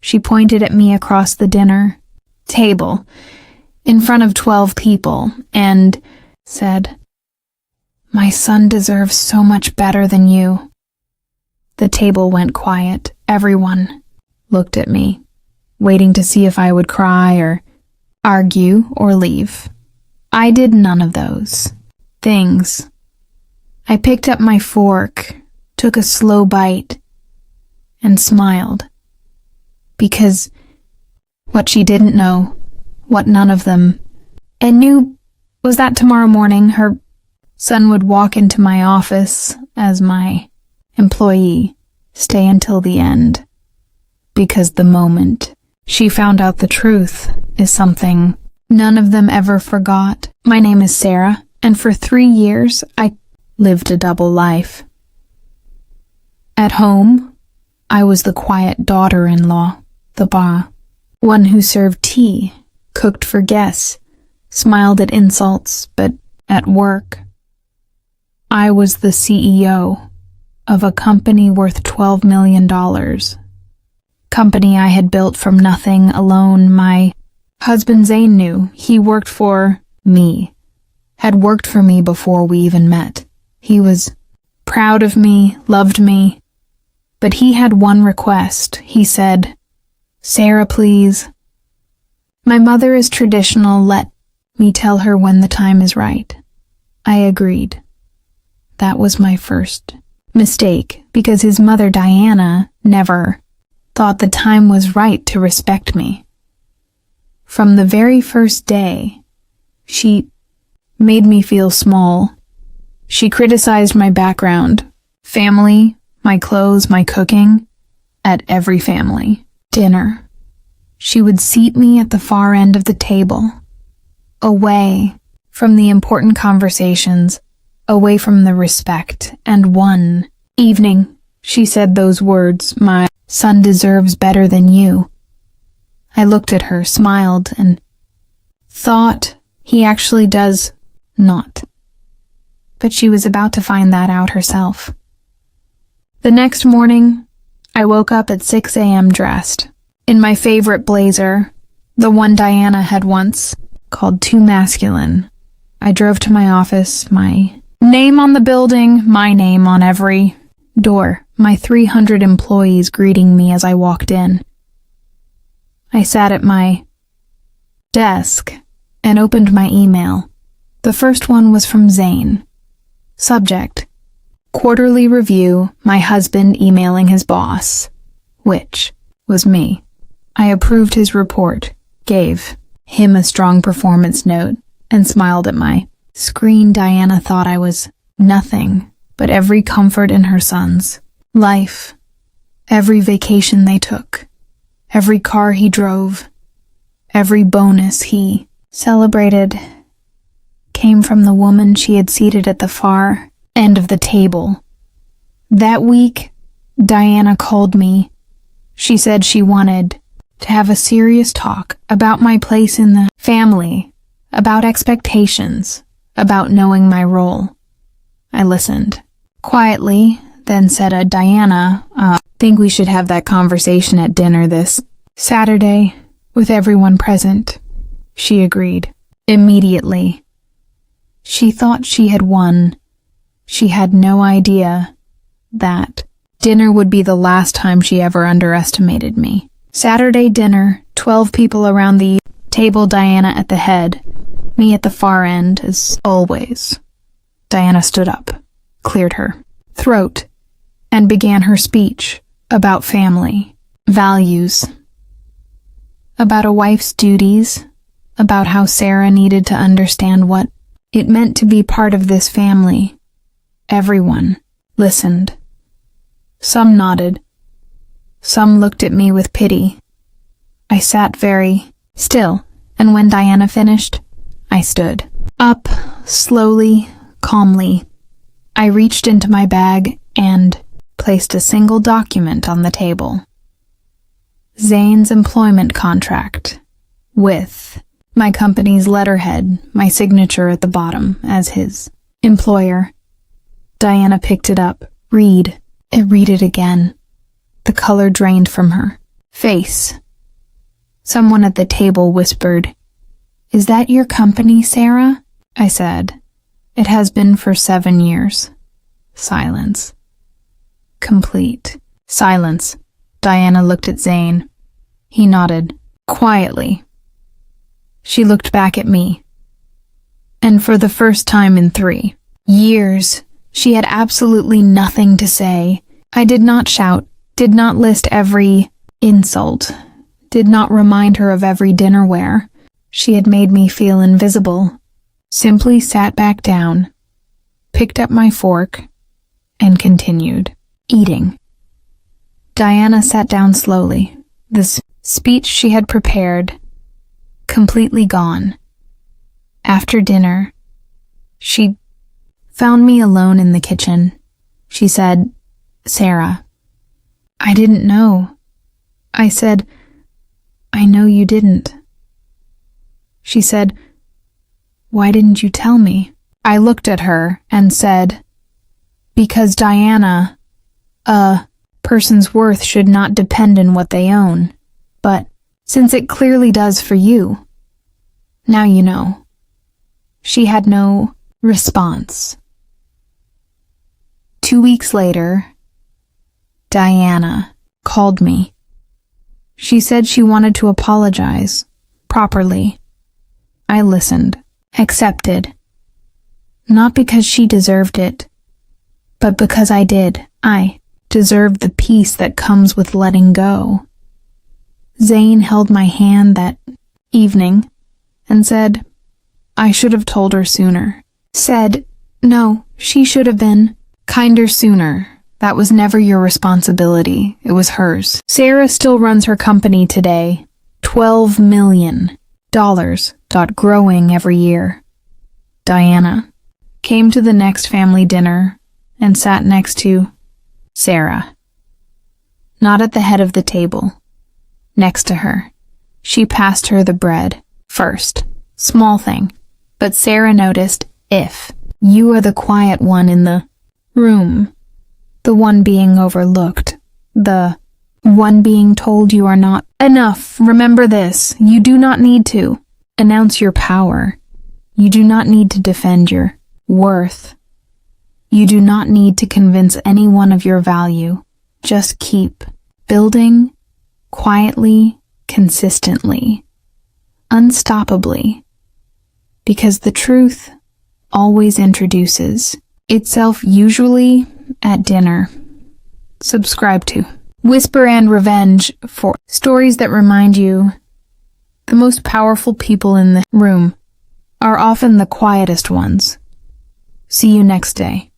She pointed at me across the dinner table, in front of 12 people, and said, "My son deserves so much better than you." The table went quiet. Everyone looked at me, waiting to see if I would cry or argue or leave. I did none of those things. I picked up my fork, took a slow bite, and smiled. Because what she didn't know, what none of them knew, was that tomorrow morning her son would walk into my office as my employee, stay until the end. Because the moment she found out the truth is something none of them ever forgot. My name is Sarah, and for 3 years I lived a double life. At home, I was the quiet daughter-in-law, the ba, one who served tea, cooked for guests, smiled at insults, but at work, I was the CEO of a company worth $12 million. Company I had built from nothing alone. My husband Zane knew. He worked for me, had worked for me before we even met. He was proud of me, loved me, but he had one request. He said, "Sarah, please. My mother is traditional. Let me tell her when the time is right." I agreed. That was my first mistake, because his mother, Diana, never thought the time was right to respect me. From the very first day, she made me feel small. She criticized my background, family, my clothes, my cooking, at every family dinner. She would seat me at the far end of the table, away from the important conversations, away from the respect, and one evening she said those words, "My son deserves better than you." I looked at her, smiled, and thought he actually does not. But she was about to find that out herself. The next morning, I woke up at 6 a.m. dressed, in my favorite blazer, the one Diana had once called too masculine. I drove to my office, my name on the building, my name on every door, my 300 employees greeting me as I walked in. I sat at my desk and opened my email. The first one was from Zane. Subject: quarterly review, my husband emailing his boss, which was me. I approved his report, gave him a strong performance note, and smiled at my screen. Diana thought I was nothing but every comfort in her son's life, every vacation they took, every car he drove, every bonus he celebrated came from the woman she had seated at the far end of the table. That week, Diana called me. She said she wanted to have a serious talk about my place in the family, about expectations, about knowing my role. I listened quietly, then said, Diana, think we should have that conversation at dinner this Saturday with everyone present." She agreed immediately. She thought she had won. She had no idea that dinner would be the last time she ever underestimated me. Saturday dinner, 12 people around the table, Diana at the head, me at the far end, as always. Diana stood up, cleared her throat, and began her speech about family, values, about a wife's duties, about how Sarah needed to understand what it meant to be part of this family. Everyone listened. Some nodded. Some looked at me with pity. I sat very still, and when Diana finished, I stood up, slowly, calmly. I reached into my bag and placed a single document on the table. Zane's employment contract, with my company's letterhead, my signature at the bottom as his employer. Diana picked it up. Read it again. The color drained from her face. Someone at the table whispered, "Is that your company, Sarah?" I said, "It has been for 7 years." Silence. Complete silence. Diana looked at Zane. He nodded, quietly. She looked back at me. And for the first time in 3 years, she had absolutely nothing to say. I did not shout, did not list every insult, did not remind her of every dinnerware. She had made me feel invisible. Simply sat back down, picked up my fork, and continued eating. Diana sat down slowly, the speech she had prepared completely gone. After dinner, she found me alone in the kitchen. She said, "Sarah, I didn't know." I said, "I know you didn't." She said, "Why didn't you tell me?" I looked at her and said, "Because Diana, a person's worth should not depend on what they own. But since it clearly does for you, now you know." She had no response. 2 weeks later, Diana called me. She said she wanted to apologize, properly. I listened, accepted. Not because she deserved it, but because I did. I deserved the peace that comes with letting go. Zane held my hand that evening and said, I should have told her sooner. Said, no, she should have been kinder sooner. That was never your responsibility. It was hers. Sarah still runs her company today. $12 million. Growing every year. Diana came to the next family dinner and sat next to Sarah. Not at the head of the table. Next to her. She passed her the bread first. Small thing. But Sarah noticed, if you are the quiet one in the room, the one being overlooked, the one being told you are not enough, remember this, you do not need to announce your power. You do not need to defend your worth. You do not need to convince anyone of your value. Just keep building quietly, consistently, unstoppably. Because the truth always introduces itself, usually at dinner. Subscribe to Whisper and Revenge for stories that remind you the most powerful people in the room are often the quietest ones. See you next day.